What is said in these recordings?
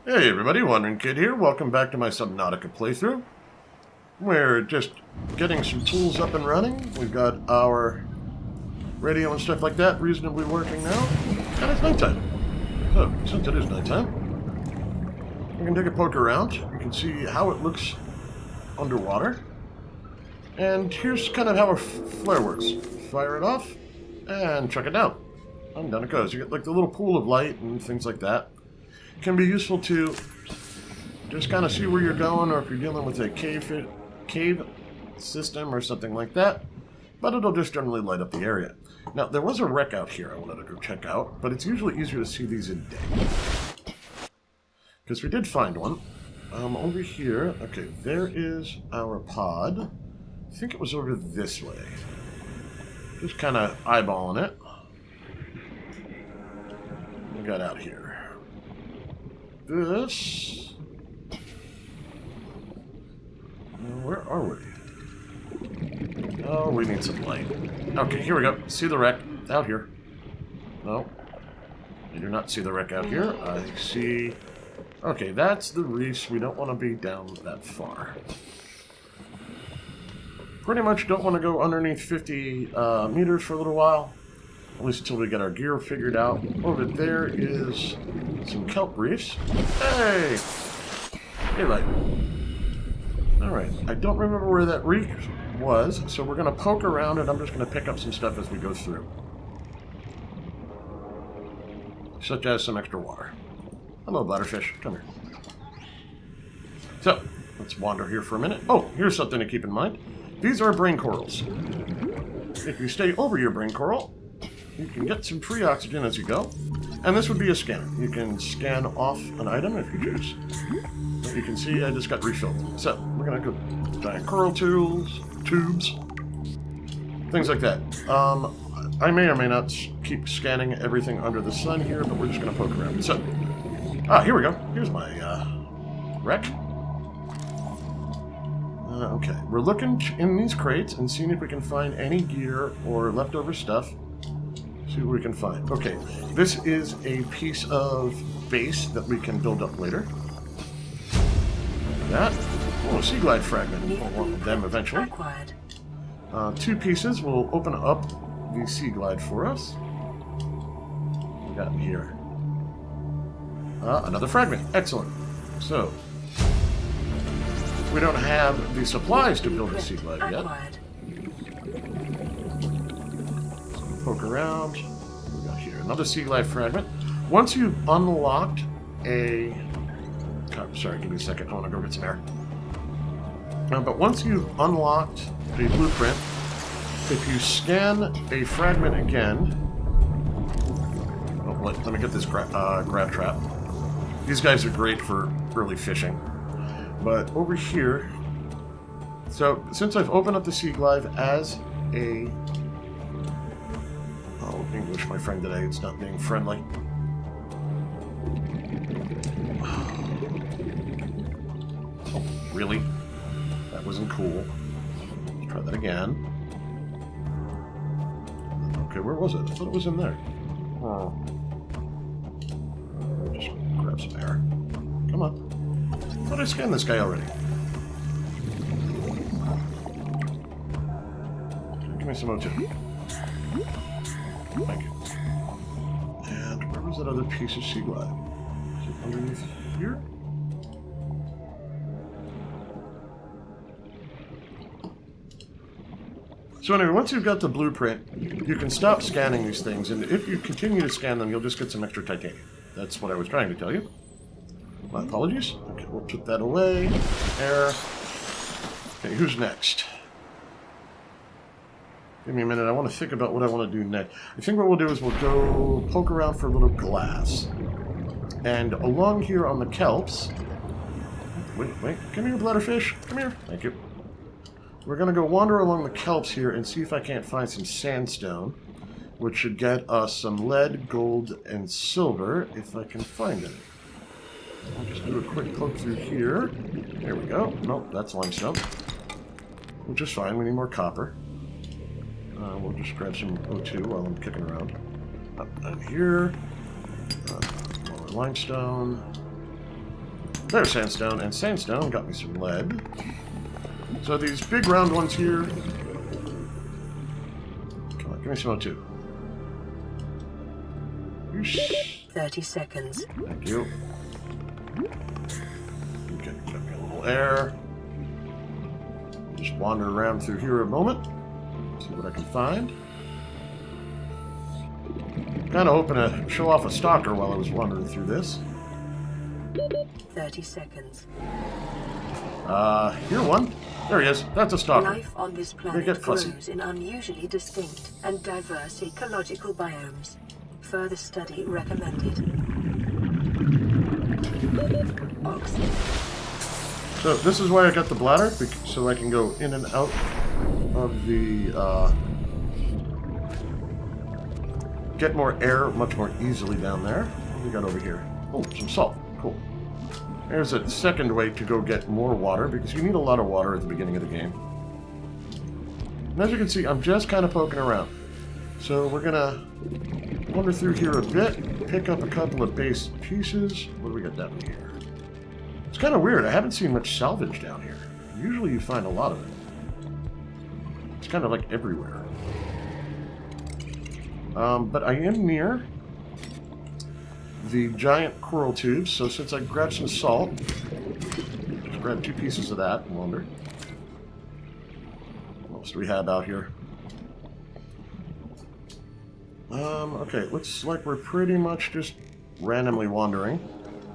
Hey everybody, Wandering Kid here. Welcome back to my SubNautica playthrough. We're just getting some tools up and running. We've got our radio and stuff like that reasonably working now. And it's nighttime. So, since it is nighttime, we can take a poke around. You can see how it looks underwater. And here's kind of how a flare works. Fire it off, and chuck it down. And down it goes. You get like the little pool of light and things like that. Can be useful to just kind of see where you're going, or if you're dealing with a cave system or something like that, but it'll just generally light up the area. Now, there was a wreck out here I wanted to go check out, but it's usually easier to see these in day. Because we did find one. Over here, okay, there is our pod. I think it was over this way. Just kind of eyeballing it. We got out here. This... Where are we? Oh, we need some light. Okay, here we go. See the wreck. Out here. No. I do not see the wreck out here. I see... Okay, that's the reefs. We don't want to be down that far. Pretty much don't want to go underneath 50 meters for a little while. At least until we get our gear figured out. Over there is some kelp reefs. Hey! Daylight. Alright, I don't remember where that reef was, so we're going to poke around and I'm just going to pick up some stuff as we go through. Such as some extra water. Hello, bladderfish. Come here. So, let's wander here for a minute. Oh, here's something to keep in mind. These are brain corals. If you stay over your brain coral, you can get some free oxygen as you go. And this would be a scanner. You can scan off an item if you choose. But you can see I just got refilled. So, we're going to go giant coral tubes, things like that. I may or may not keep scanning everything under the sun here, but we're just going to poke around. So, here we go. Here's my wreck. Okay, we're looking in these crates and seeing if we can find any gear or leftover stuff. See what we can find. Okay, this is a piece of base that we can build up later. That. Oh, a sea glide fragment. We'll want them eventually. 2 pieces will open up the sea glide for us. What we got in here? Another fragment. Excellent. So, we don't have the supplies to build a sea glide yet. Poke around. What we got here? Another sea glide fragment. Once you've unlocked a... Oh, sorry, give me a second. I want to go get some air. But once you've unlocked a blueprint, if you scan a fragment again... Oh, let me get this grab trap. These guys are great for early fishing. But over here... So, since I've opened up the sea glide as a... Oh, English, my friend, today. It's not being friendly. Oh, really? That wasn't cool. Let's try that again. Okay, where was it? I thought it was in there. Oh. Just grab some air. Come on. I thought I scanned this guy already. Give me some O2. Thank you. And where was that other piece of sea glide? Is it underneath here? So anyway, once you've got the blueprint, you can stop scanning these things, and if you continue to scan them, you'll just get some extra titanium. That's what I was trying to tell you. My apologies. Okay, we'll put that away. Air. Okay, who's next? Give me a minute. I want to think about what I want to do next. I think what we'll do is we'll go poke around for a little glass. And along here on the kelps... Wait. Come here, bladderfish. Come here. Thank you. We're going to go wander along the kelps here and see if I can't find some sandstone, which should get us some lead, gold, and silver, if I can find it. I'll just do a quick poke through here. There we go. Nope, that's limestone. Which is fine. We need more copper. We'll just grab some O2 while I'm kicking around. Up down here. More limestone. There's sandstone, and sandstone got me some lead. So these big round ones here... Come on, give me some O2. 30 seconds. Thank you. Okay, got a little air. Just wander around through here a moment. See what I can find. Kind of hoping to show off a stalker while I was wandering through this. 30 seconds. Here one. There he is. That's a stalker. Life on this planet grows in unusually distinct and diverse ecological biomes. Further study recommended. Oxygen. So this is why I got the bladder, so I can go in and out of the, get more air much more easily down there. What do we got over here? Oh, some salt. Cool. There's a second way to go get more water, because you need a lot of water at the beginning of the game. And as you can see, I'm just kind of poking around. So we're gonna wander through here a bit, pick up a couple of base pieces. What do we got down here? It's kind of weird. I haven't seen much salvage down here. Usually you find a lot of it. It's kind of like everywhere. But I am near the giant coral tubes, so since I grabbed some salt, just grab 2 pieces of that and wander. What else do we have out here? Okay, looks like we're pretty much just randomly wandering.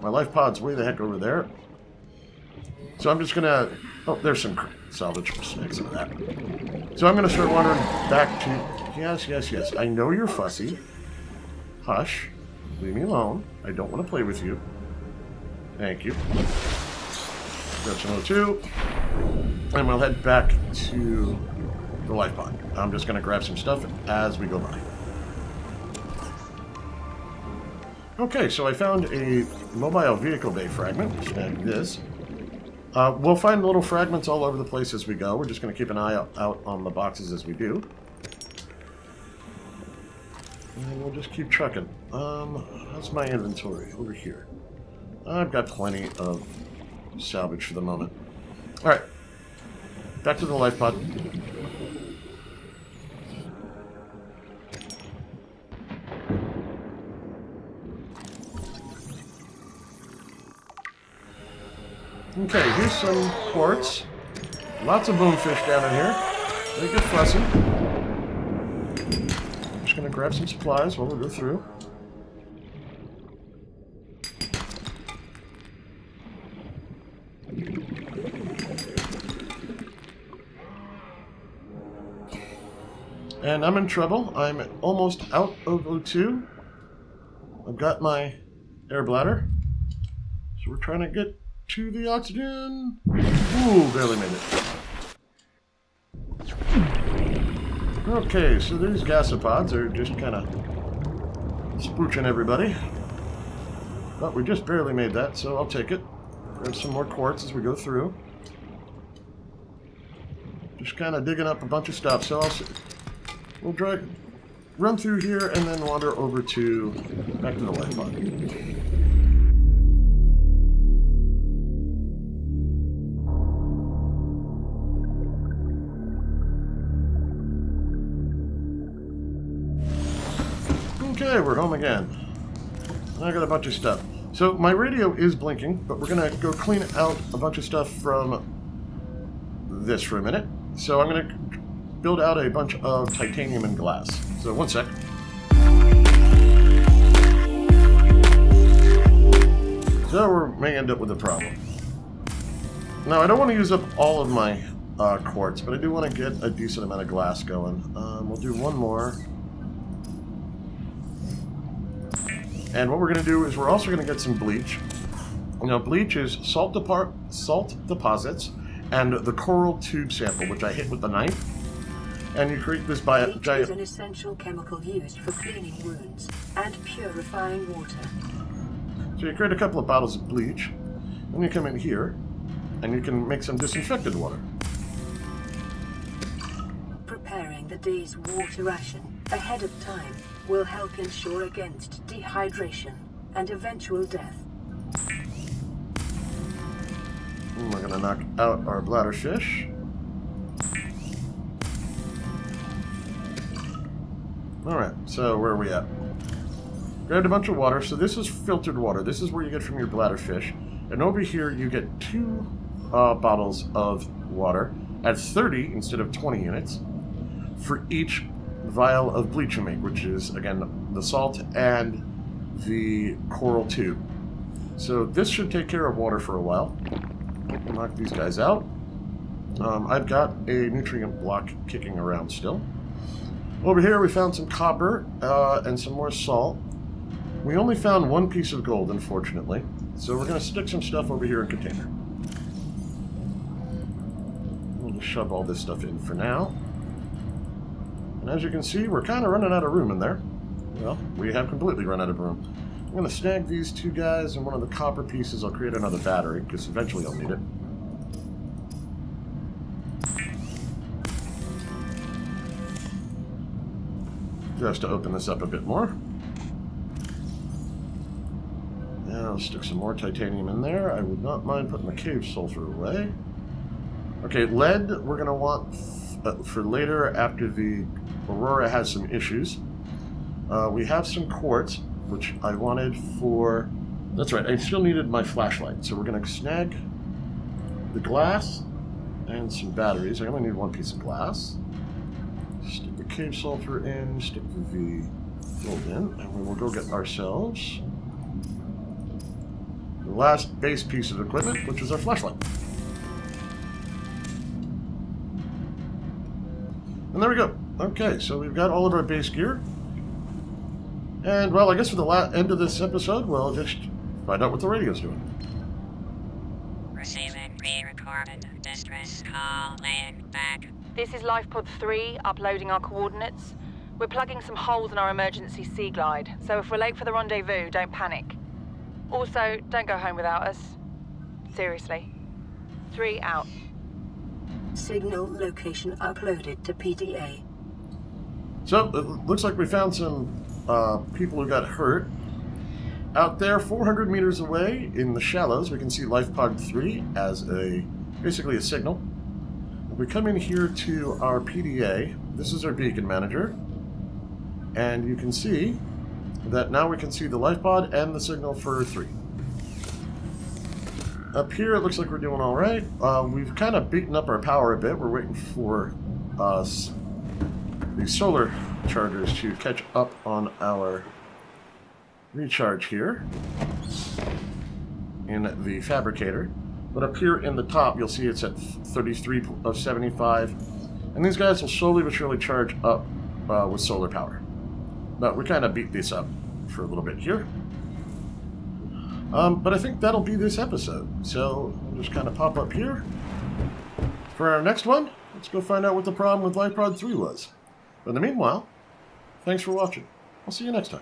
My life pod's way the heck over there. So I'm just gonna... Oh, there's some salvage snacks of that. So I'm gonna start wandering back to... Yes, yes, yes. I know you're fussy. Hush. Leave me alone. I don't want to play with you. Thank you. Grab some O2. And we'll head back to the life pod. I'm just gonna grab some stuff as we go by. Okay, so I found a mobile vehicle bay fragment. Snag this. We'll find little fragments all over the place as we go. We're just going to keep an eye out on the boxes as we do. And we'll just keep trucking. How's my inventory? Over here. I've got plenty of salvage for the moment. Alright. Back to the life pod. Okay, here's some quartz. Lots of boomfish down in here. They get fussy. I'm just going to grab some supplies while we go through. And I'm in trouble. I'm almost out of O2. I've got my air bladder. So we're trying to get to the oxygen. Ooh, barely made it. Okay, so these gasopods are just kind of spooching everybody. But we just barely made that, so I'll take it. Grab some more quartz as we go through. Just kind of digging up a bunch of stuff, so we'll run through here and then wander over to back to the life pod. Okay, we're home again. I got a bunch of stuff. So my radio is blinking, but we're gonna go clean out a bunch of stuff from this for a minute. So I'm gonna build out a bunch of titanium and glass. So one sec. So we may end up with a problem. Now I don't want to use up all of my quartz, but I do want to get a decent amount of glass going. We'll do one more. And what we're going to do is we're also going to get some bleach. Now, bleach is salt deposits and the coral tube sample, which I hit with the knife. And you create this giant... Bleach is an essential chemical used for cleaning wounds and purifying water. So you create a couple of bottles of bleach, and you come in here, and you can make some disinfected water. Preparing the day's water ration ahead of time will help ensure against dehydration and eventual death. we're going to knock out our bladder fish. Alright, so where are we at? Grabbed a bunch of water. So this is filtered water. This is where you get from your bladder fish. And over here you get 2 bottles of water at 30 instead of 20 units for each vial of bleachumate, which is, again, the salt and the coral tube. So this should take care of water for a while. We'll knock these guys out. I've got a nutrient block kicking around still. Over here we found some copper and some more salt. We only found 1 piece of gold, unfortunately. So we're going to stick some stuff over here in container. We'll just shove all this stuff in for now. And as you can see, we're kind of running out of room in there. Well, we have completely run out of room. I'm going to snag these 2 guys and one of the copper pieces. I'll create another battery, because eventually I'll need it. Just to open this up a bit more. Now I'll stick some more titanium in there. I would not mind putting the cave sulfur away. Okay, lead we're going to want for later after the Aurora has some issues. We have some quartz, which I wanted for... That's right, I still needed my flashlight. So we're going to snag the glass and some batteries. I only need 1 piece of glass. Stick the cave sulfur in, stick the gold in, and we will go get ourselves the last base piece of equipment, which is our flashlight. And there we go. Okay, so we've got all of our base gear. And, well, I guess for the end of this episode, we'll just find out what the radio's doing. Receiving pre-recorded distress call, laying back. This is lifepod 3, uploading our coordinates. We're plugging some holes in our emergency sea glide, so if we're late for the rendezvous, don't panic. Also, don't go home without us. Seriously. 3 out. Signal location uploaded to PDA. So, it looks like we found some people who got hurt. Out there, 400 meters away in the shallows, we can see lifepod 3 as basically a signal. We come in here to our PDA. This is our beacon manager. And you can see that now we can see the lifepod and the signal for 3. Up here, it looks like we're doing all right. We've kind of beaten up our power a bit. We're waiting for the solar chargers to catch up on our recharge here in the fabricator. But up here in the top, you'll see it's at 33 of 75. And these guys will slowly but surely charge up with solar power. But we kind of beat this up for a little bit here. But I think that'll be this episode. So we'll just kind of pop up here. For our next one, let's go find out what the problem with lifepod 3 was. But in the meanwhile, thanks for watching. I'll see you next time.